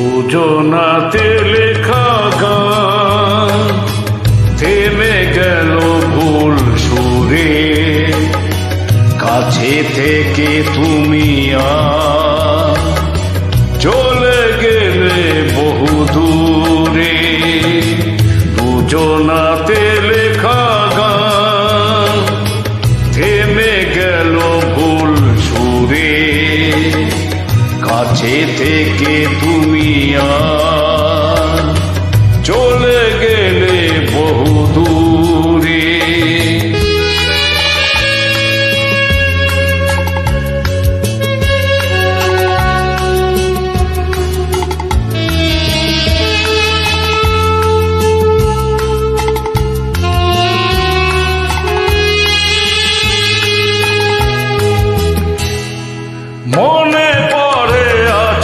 দুজনাতে লেখা গান থেমে গেল ভুল সুরে, কাছে থেকে তুমি চলে গেলে বহু দূরে। দুজনাতে লেখা গান থেমে গেল ভুল সুরে, কাছে থেকে তুমি চলে গেলে